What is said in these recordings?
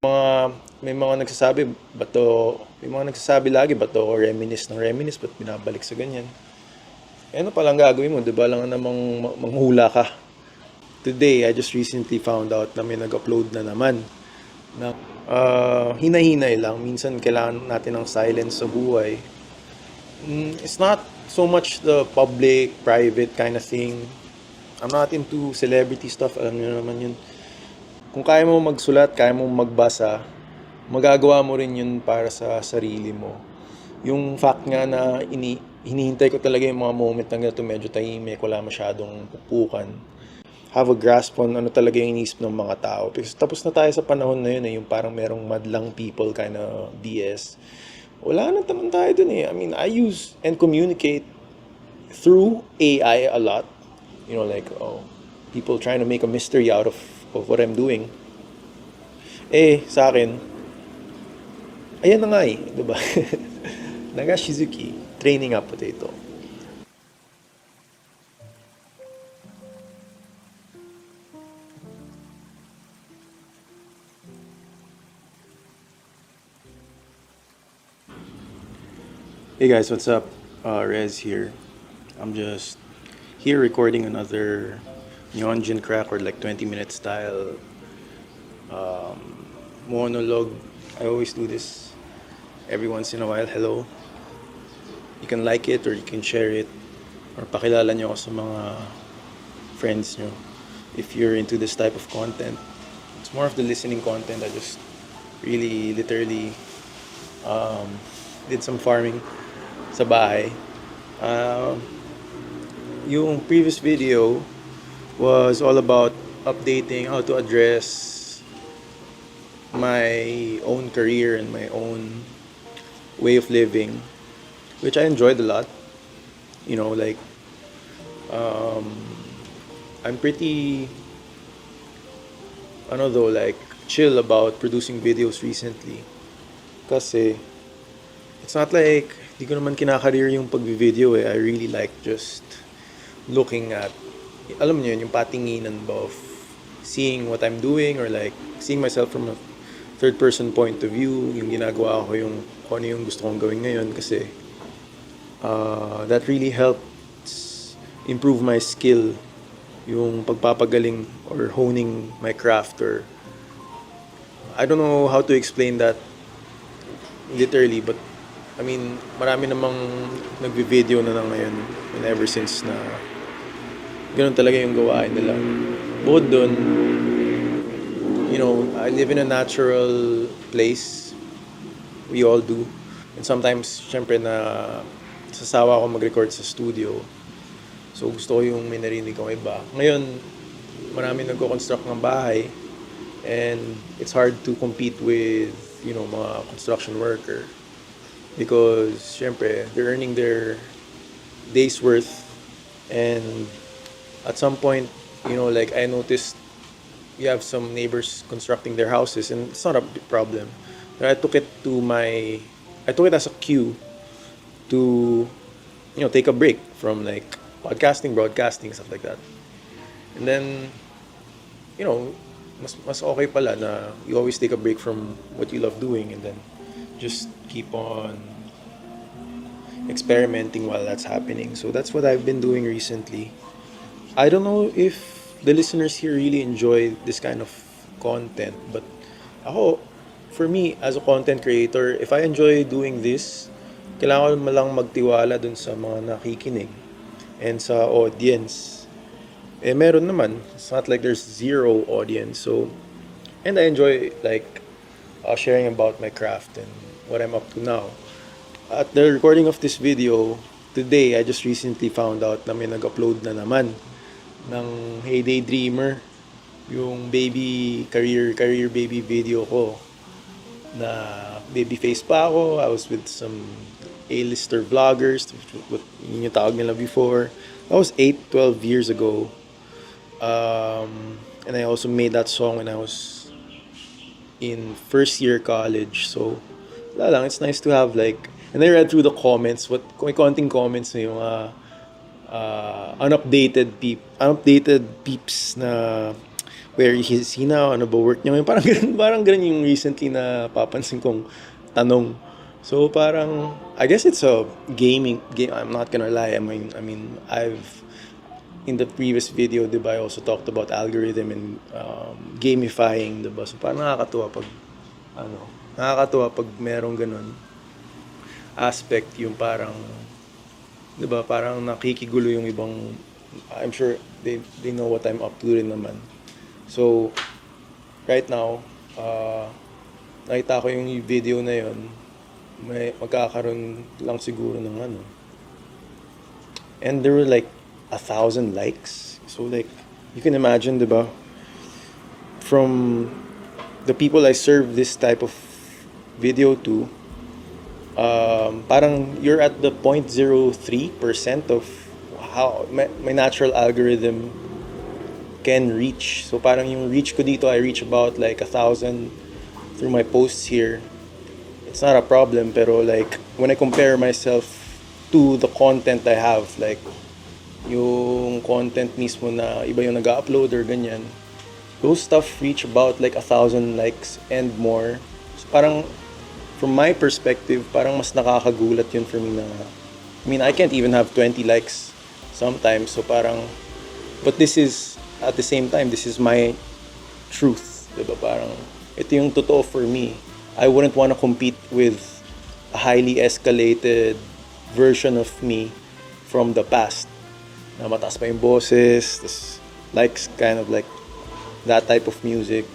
Mga may mga nagsasabi, may mga nagsasabi lagi, ba't to reminisce ng reminisce, ba't binabalik sa ganyan? Eh, ano palang gagawin mo, di ba lang namang manghula ka. Today, I just recently found out na may nag-upload na naman ng hinahinay lang. Minsan kailangan natin ng silence sa buhay. It's not so much the public, private kind of thing. I'm not into celebrity stuff, alam niyo naman yun. Kung kaya mo magsulat, kaya mo magbasa, magagawa mo rin yun para sa sarili mo. Yung fact nga na hinihintay ko talaga yung mga moment na ganito medyo tahimik, wala masyadong pupukan. Have a grasp on ano talaga yung inisip ng mga tao. Because tapos na tayo sa panahon na yun yung parang merong madlang people kind of BS. Wala na naman tayo dun eh. I mean, I use and communicate through AI a lot. You know, like, people trying to make a mystery out of what I'm doing. Eh, sa akin, ayan na nga eh, di ba? Nagashizuki, training up potato. Hey guys, what's up? Rez here. I'm just here recording another Nyonjin crack or like 20-minute style monologue. I always do this every once in a while. Hello. You can like it or you can share it or pakilala nyo ako sa mga friends nyo if you're into this type of content. It's more of the listening content. I just really literally did some farming sa bahay. Uh, yung previous video was all about updating how to address my own career and my own way of living, which I enjoyed a lot. You know, like, I'm pretty, like, chill about producing videos recently. Kasi, it's not like, di ko naman kinakareer yung pag-video eh. I really like just looking at, alam niyo yun, yung patinginan ba of seeing what I'm doing or like seeing myself from a third person point of view, yung ginagawa ko, yung kung ano yung gusto kong gawin ngayon kasi that really helps improve my skill, yung pagpapagaling or honing my craft or I don't know how to explain that literally, but I mean, marami namang nagvi-video na ngayon and ever since na ganun talaga yung gawain nila. Bukod dun, you know, I live in a natural place. We all do. And sometimes, syempre na sasawa ako mag-record sa studio. So gusto ko yung may narinig kong iba. Ngayon, marami nagko-construct ng bahay and it's hard to compete with, you know, mga construction worker because syempre they're earning their day's worth and at some point, you know, like I noticed you have some neighbors constructing their houses and it's not a big problem. But I took it as a cue to, you know, take a break from like podcasting, broadcasting, stuff like that. And then, you know, mas okay pala na you always take a break from what you love doing and then just keep on experimenting while that's happening. So that's what I've been doing recently. I don't know if the listeners here really enjoy this kind of content, but ako, for me, as a content creator, if I enjoy doing this, kailangan mo lang magtiwala dun sa mga nakikinig and sa audience. Eh, meron naman. It's not like there's zero audience. So, and I enjoy like sharing about my craft and what I'm up to now. At the recording of this video, today, I just recently found out na may nag-upload na naman ng Heyday Dreamer, yung career baby video ko na baby face pa ako. I was with some A-lister vloggers, what yun yung tawag nila before. That was 8-12 years ago. And I also made that song when I was in first year college. So, wala lang, it's nice to have like, and I read through the comments, may konting comments na yung unupdated peeps na Where is he now? Ano ba work niya ngayon? Parang ganun yung recently na papansin kong tanong. So parang, I guess it's a game. I'm not gonna lie. I've in the previous video, di ba, I also talked about algorithm and gamifying, di ba? So parang ano, nakakatuwa pag merong ganun aspect, yung parang, di ba, parang nakikigulo yung ibang, I'm sure they know what I'm up to rin naman. So, right now, nakita ko yung video na yon, may magkakaroon lang siguro ng ano. And there were like 1,000 likes. So like, you can imagine, diba? From the people I serve this type of video to, parang you're at the 0.03% of how my natural algorithm can reach. So parang yung reach ko dito, I reach about like 1,000 through my posts here. It's not a problem, pero like when I compare myself to the content I have, like yung content mismo na iba yung nag-upload or ganyan, those stuff reach about like 1,000 likes and more. So parang from my perspective, parang mas nakakagulat yun for me na, I mean, I can't even have 20 likes sometimes. So parang, but this is, at the same time, this is my truth. Diba? Parang, ito yung totoo for me. I wouldn't want to compete with a highly escalated version of me from the past. Na mataas pa yung boses, this likes kind of like that type of music.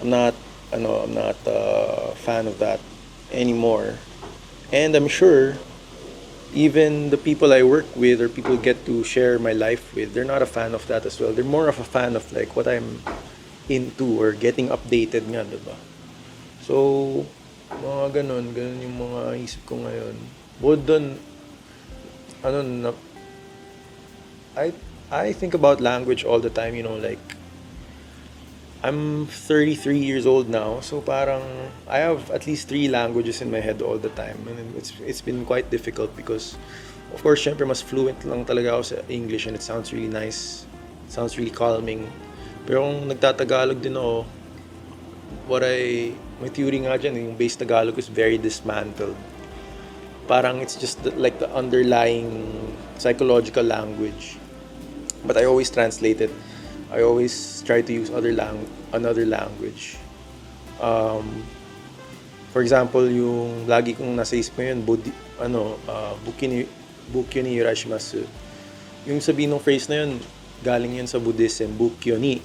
I'm not a fan of that anymore. And I'm sure even the people I work with or people get to share my life with, they're not a fan of that as well. They're more of a fan of like what I'm into or getting updated nga, diba? So, mga ganun yung mga isip ko ngayon. Bukod dun, I think about language all the time, you know, like I'm 33 years old now, so parang I have at least 3 languages in my head all the time, and it's been quite difficult because of course syempre mas fluent lang talaga ako sa English and it sounds really nice, it sounds really calming. Pero kung nagtatagalog din ako, my theory nga dyan, yung base Tagalog is very dismantled. Parang it's just like the underlying psychological language. But I always translate it. I always try to use another language. For example, yung lagi kong nasa isip ko yun, Bukkyo ni Yurashimasu. Yung sabihin ng phrase na yun, galing yun sa Buddhism, Bukkyo ni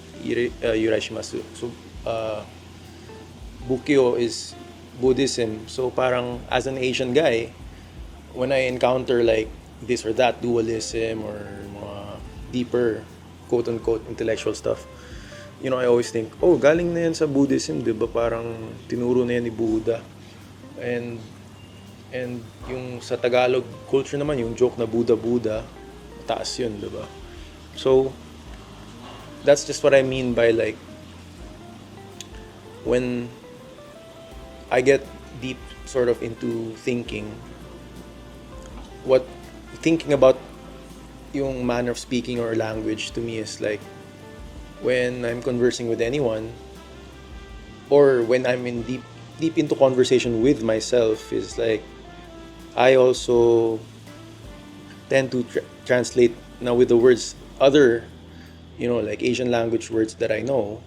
Yurashimasu. So, Bukkyo is Buddhism. So parang as an Asian guy, when I encounter like this or that dualism or mga deeper quote-unquote intellectual stuff, you know, I always think, oh, galing na yan sa Buddhism, di ba? Parang tinuro na yan ni Buddha. And yung sa Tagalog culture naman, yung joke na Buddha, taas yun, di ba? So, that's just what I mean by like, when I get deep sort of into thinking about yung manner of speaking or language to me is like when I'm conversing with anyone or when I'm in deep into conversation with myself, is like I also tend to translate now with the words other, you know, like Asian language words that I know,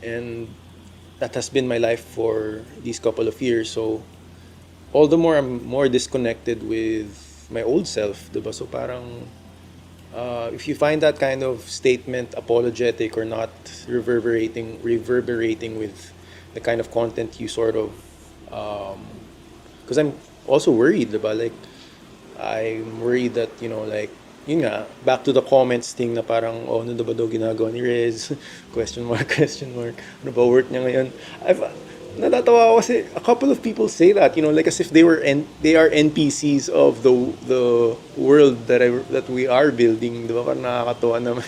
and that has been my life for these couple of years. So all the more I'm more disconnected with my old self, diba? So parang if you find that kind of statement apologetic or not reverberating with the kind of content you sort of, because I'm also worried, diba? Like I'm worried that, you know, like yun nga, back to the comments thing na parang, oh, ano ba daw ginagawa ni Rez? question mark. Ano ba work niya ngayon? Natatawa ako kasi a couple of people say that, you know, like as if they are NPCs of the world that we are building, di ba? Parang nakakatawa na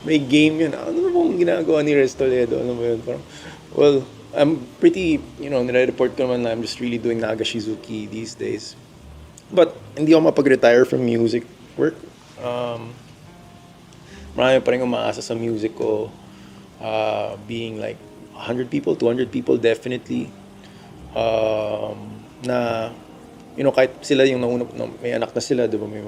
may game yun. Ano ba bang ginagawa ni Rez Toledo? Ano ba yun? Parang, well, I'm pretty, you know, nire-report ko naman na I'm just really doing Nagashizuki these days. But hindi ako mapag-retire from music work. Marami pa rin umaasa sa music ko. being like 100 people, 200 people definitely. Na kahit sila yung nauna, may anak na sila, di ba? May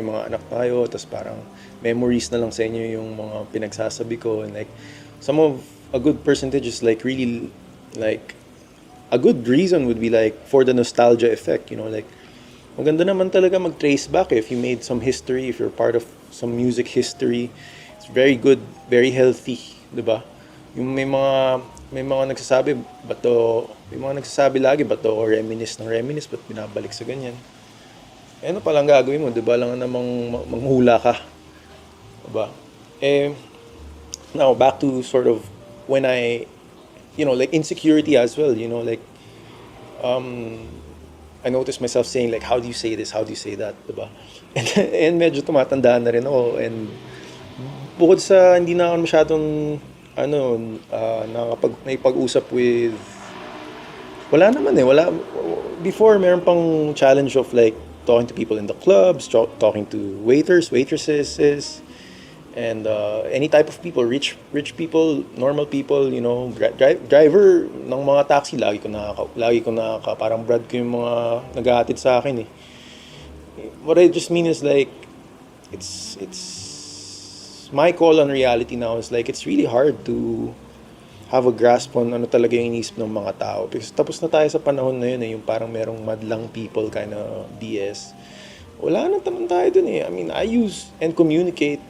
mga anak tayo, tapos parang memories na lang sa inyo yung mga pinagsasabi ko. And like, some of, a good percentage is like really, like, a good reason would be like, for the nostalgia effect, like, maganda naman talaga mag-trace back if you made some history, if you're part of some music history. It's very good, very healthy, di ba? Yung may mga nagsasabi, may mga nagsasabi lagi, ba't to reminisce ng reminisce, ba't binabalik sa ganyan? Eh, ano palang gagawin mo? Di ba lang namang manghula ka? Di ba? Eh, now, back to sort of when like insecurity as well, like, I noticed myself saying like, how do you say this? How do you say that? Diba? And medyo tumatanda na rin ako. And bukod sa hindi na ako masyadong naipag-usap with, wala naman eh. Before, meron pang challenge of like talking to people in the clubs, talking to waiters, waitresses, and any type of people, rich people, normal people, driver ng mga taxi, lagi ko parang brad ko yung mga naghahatid sa akin eh. What I just mean is like, it's my call on reality now is like, it's really hard to have a grasp on ano talaga yung inisip ng mga tao. Because tapos na tayo sa panahon na yun eh, yung parang merong madlang people kind of BS. Wala na naman tayo dun eh. I mean, I use and communicate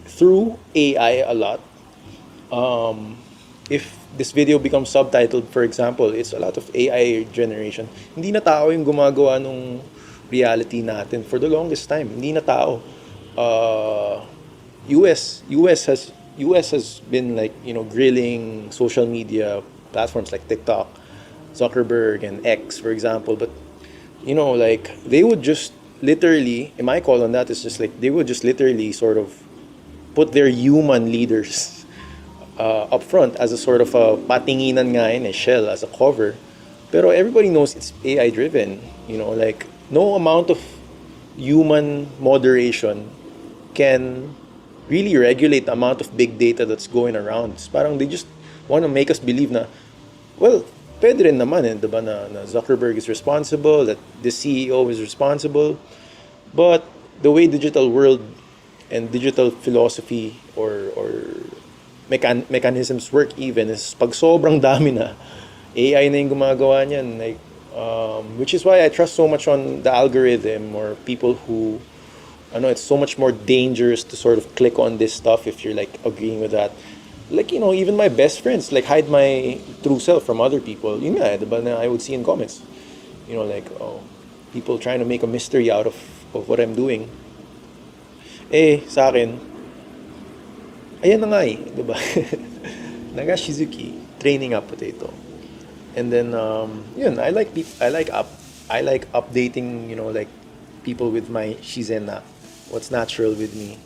through AI a lot. If this video becomes subtitled, for example, it's a lot of AI generation. Hindi na tao yung gumagawa nung reality natin for the longest time. Hindi na tao. US has been like, grilling social media platforms like TikTok, Zuckerberg and X, for example. But, like, they would just literally, and my call on that is just like, they would just literally sort of put their human leaders up front as a sort of a patinginan nga yun, a shell, as a cover. Pero everybody knows it's AI driven. Like, no amount of human moderation can really regulate the amount of big data that's going around. It's parang they just want to make us believe na, well, pwede rin naman eh, diba, na Zuckerberg is responsible, that the CEO is responsible. But the way digital world and digital philosophy or mechanisms work even is pag sobrang dami na, AI na yung gumagawa niyan. Like, which is why I trust so much on the algorithm or people who, it's so much more dangerous to sort of click on this stuff if you're like agreeing with that. Like, even my best friends, like, hide my true self from other people. Yun nga, diba, na I would see in comments. Like, people trying to make a mystery out of what I'm doing. Eh, sa akin, ayan na nga eh, diba? Nagashizuki, training up potato. And then, I like updating, like, people with my shizena, what's natural with me.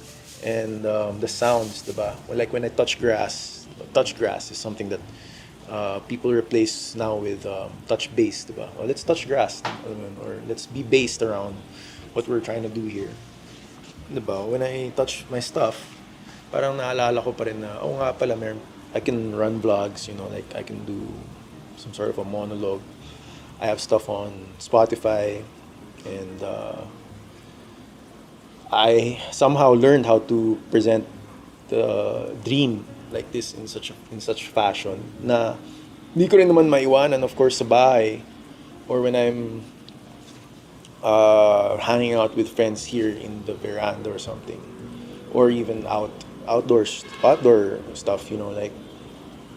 And the sounds, diba? Like when I touch grass is something that people replace now with touch bass, diba? Well, let's touch grass, or let's be based around what we're trying to do here. Diba? When I touch my stuff, parang naalala ko pa rin na, nga pala, I can run vlogs, like I can do some sort of a monologue. I have stuff on Spotify, and I somehow learned how to present the dream like this in such fashion na hindi ko rin naman maiwanan, of course, sa bahay or when I'm hanging out with friends here in the veranda or something, or even outdoor stuff, like,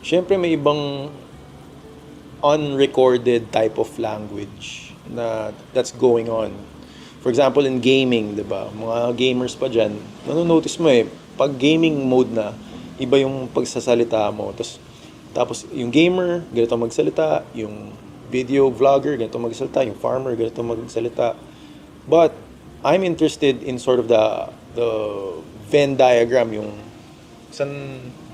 syempre may ibang unrecorded type of language that's going on. For example, in gaming, diba? Mga gamers pa dyan, nanonotice mo eh, pag gaming mode na, iba yung pagsasalita mo. Tapos yung gamer, ganito magsalita. Yung video vlogger, ganito magsalita. Yung farmer, ganito magsalita. But I'm interested in sort of the Venn diagram, yung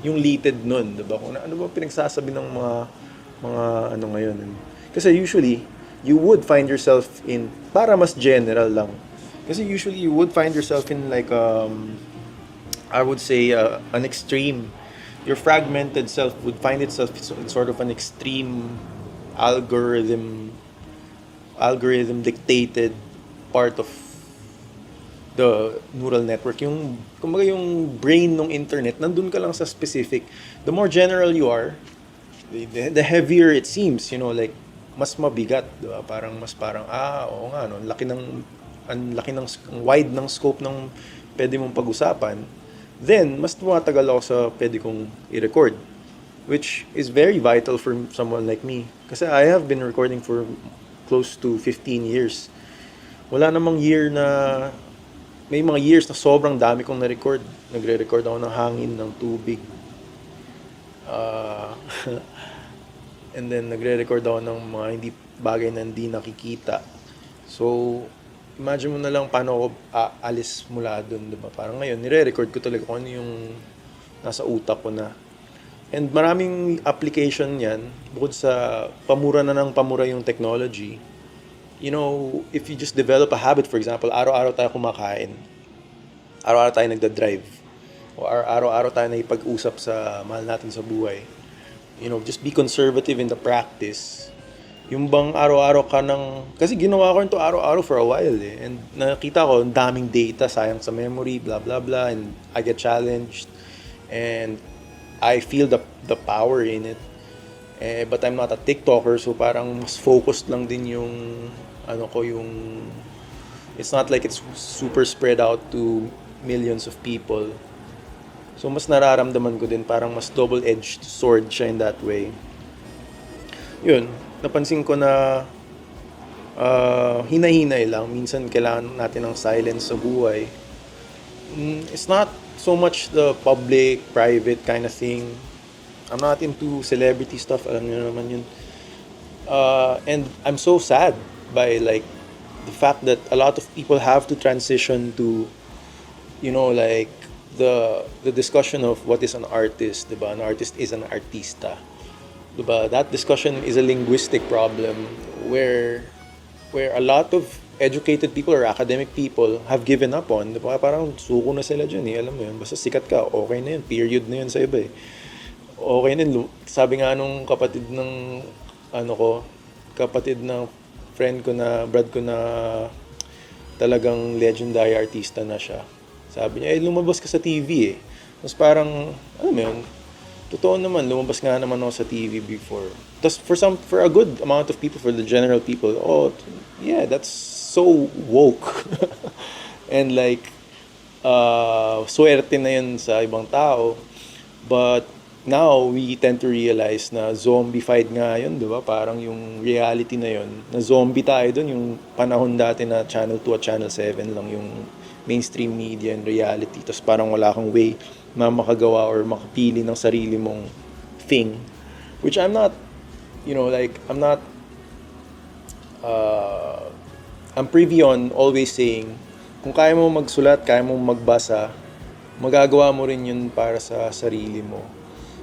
litid nun, diba? Kung ano ba pinagsasabi ng mga ano ngayon. Kasi usually, you would find yourself in, para mas general lang. Kasi usually you would find yourself in like, I would say, an extreme your fragmented self would find itself in sort of an extreme algorithm algorithm dictated part of the neural network. Yung, kumbaga yung brain ng internet, nandun ka lang sa specific. The more general you are, the heavier it seems, like, mas mabigat, di ba? Oo nga, no? Ang wide ng scope ng pwede mong pag-usapan. Then, mas tumatagal ako sa pwede kong i-record. Which is very vital for someone like me. Kasi I have been recording for close to 15 years. Wala namang year na may mga years na sobrang dami kong na-record. Nagre-record ako ng hangin, ng tubig. Uh, and then nagre-record ako ng mga hindi bagay na hindi nakikita. So, imagine mo na lang paano ako aalis mula doon, diba? Parang ngayon, nire-record ko talaga kung ano yung nasa utak ko na. And maraming application yan, bukod sa pamura na ng pamura yung technology. If you just develop a habit, for example, araw-araw tayo kumakain, araw-araw tayo nagda-drive, o araw-araw tayo nakipag-usap sa mahal natin sa buhay, just be conservative in the practice. Yung bang araw-araw ka kasi ginawa ko ito araw-araw for a while and nakita ko, ang daming data, sayang sa memory, blah, blah, blah, and I get challenged, and I feel the power in it. But I'm not a TikToker, so parang mas focused lang din yung it's not like it's super spread out to millions of people. So mas nararamdaman ko din parang mas double-edged sword siya in that way. Yun, napansin ko na hinahinay lang. Minsan kailangan natin ng silence sa buhay. It's not so much the public, private kind of thing. I'm not into celebrity stuff, alam niyo naman yun. And I'm so sad by like the fact that a lot of people have to transition to, like the discussion of what is an artist, diba? An artist is an artista. Diba? That discussion is a linguistic problem where a lot of educated people or academic people have given up on. Diba? Parang suko na sila dyan alam mo yun. Basta sikat ka, okay na yun. Period na yun sa iba Okay na yun. Sabi nga nung kapatid ng kapatid ng friend ko na, Brad ko na talagang legendary artista na siya. Sabi niya, lumabas ka sa TV Tapos parang, alam mo yun, totoo naman, lumabas nga naman ako sa TV before. Tapos for a good amount of people, for the general people, yeah, that's so woke. And like, swerte na yun sa ibang tao. But now, we tend to realize na zombified nga yun, di ba? Parang yung reality na yun, na zombie tayo dun, yung panahon dati na Channel 2 at Channel 7 lang yung mainstream media and reality. Tapos parang wala kang way na makagawa or makapili ng sarili mong thing. Which I'm not, I'm privy on always saying, kung kaya mo magsulat, kaya mo magbasa, magagawa mo rin yun para sa sarili mo.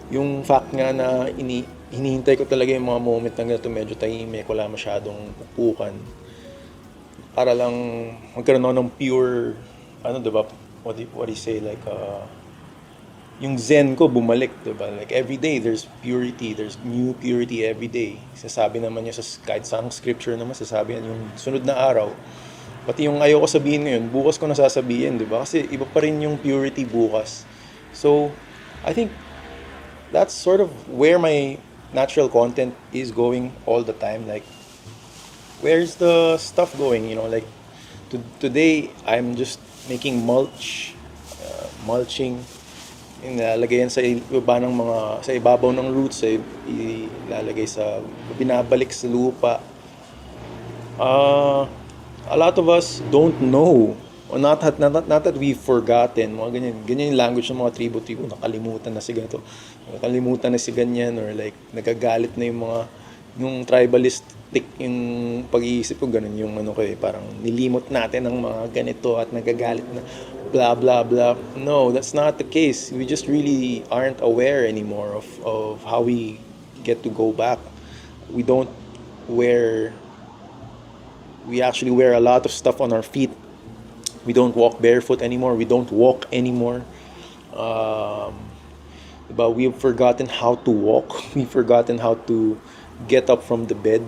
Yung fact nga na hinihintay ko talaga yung mga moment na ganito medyo tahimik, wala masyadong pupukan. Para lang magkaroon ako ng pure, diba, what do you say, like, yung zen ko bumalik, diba? Like, every day there's purity, there's new purity every day. Sasabi naman niya kahit sa scripture naman, sasabi niya yung sunod na araw. Pati yung ayoko sabihin ngayon, bukas ko nasasabihin, diba? Kasi iba pa rin yung purity bukas. So, I think that's sort of where my natural content is going all the time. Like, where's the stuff going? Like, today, I'm just making mulching, ilalagay yan sa ibabaw ng roots, ilalagay binabalik sa lupa. A lot of us don't know, or not that we've forgotten, mga ganyan yung language ng mga tribo, nakalimutan na si ganyan, or like nagagalit na yung tribalistic yung pag-iisip ko, ganun yung parang nilimot natin ang mga ganito at nagagalit na blah blah blah. No, that's not the case. We just really aren't aware anymore of how we get to go back. We actually wear a lot of stuff on our feet. We don't walk barefoot anymore. We don't walk anymore. Diba? We've forgotten how to walk. We've forgotten how to get up from the bed.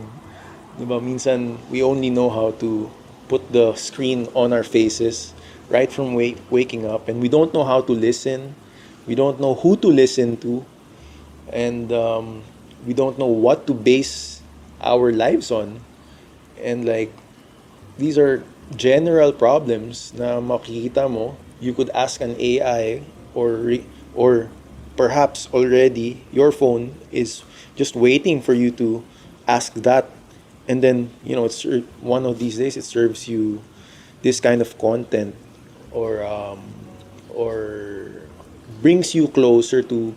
Diba? Minsan, we only know how to put the screen on our faces right from waking up. And we don't know how to listen. We don't know who to listen to. And we don't know what to base our lives on. And like, these are general problems na makikita mo. You could ask an AI, or perhaps already your phone is just waiting for you to ask that, and then it's one of these days it serves you this kind of content, or or brings you closer to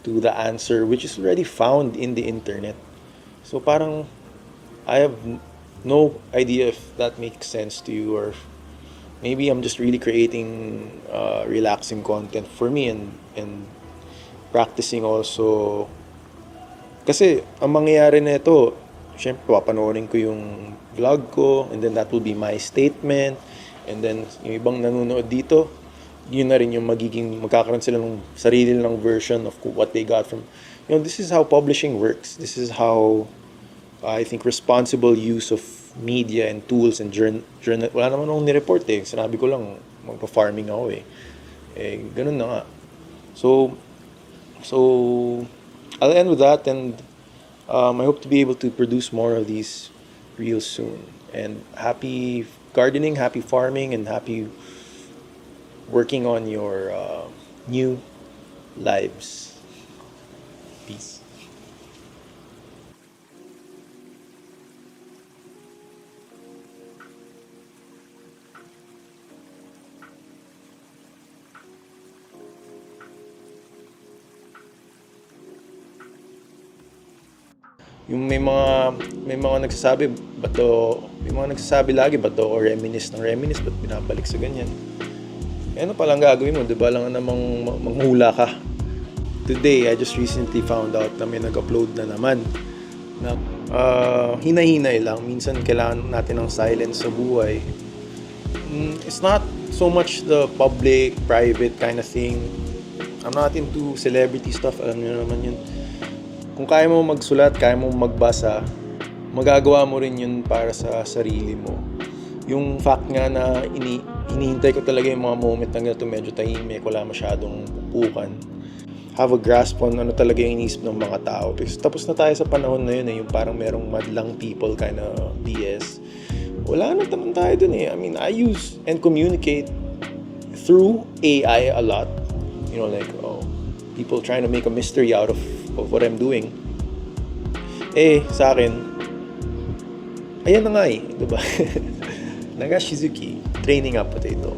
the answer which is already found in the internet. So parang I have no idea if that makes sense to you, or maybe I'm just really creating relaxing content for me, and practicing also. Kasi ang mangyayari nito, syempre papanoorin ko yung vlog ko, and then that will be my statement, and then yung ibang nanonood dito, yun na rin yung magkakaroon sila ng sarili nilang version of what they got from, this is how publishing works. This is how I think responsible use of media and tools and journal. Wala naman akong nireport eh. Sinabi ko lang, magpa-farming ako eh. Ganun na nga. So I'll end with that, and I hope to be able to produce more of these real soon. And happy gardening, happy farming, and happy working on your new lives. Peace. Yung may mga nagsasabi, may mga nagsasabi lagi, ba't daw reminisce ng reminisce, ba't binabalik sa ganyan? Ano palang gagawin mo, di ba lang namang manghula ka? Today, I just recently found out na may nag-upload na naman na hinahinay lang. Minsan kailangan natin ng silence sa buhay. It's not so much the public, private kind of thing. I'm not into celebrity stuff, alam niyo naman yun. Kung kaya mo magsulat, kaya mo magbasa, magagawa mo rin yun para sa sarili mo. Yung fact nga na hinihintay ko talaga yung mga moment na ganito, medyo tahimik, wala masyadong pupukan. Have a grasp on ano talaga yung iniisip ng mga tao. Because tapos na tayo sa panahon na yun yung parang merong madlang people kind of BS. Wala na naman tayo dun eh. I mean, I use and communicate through AI a lot. Like, people trying to make a mystery out of what I'm doing. Sa akin, ayan na nga eh, diba? Nagashizuki, training up potato.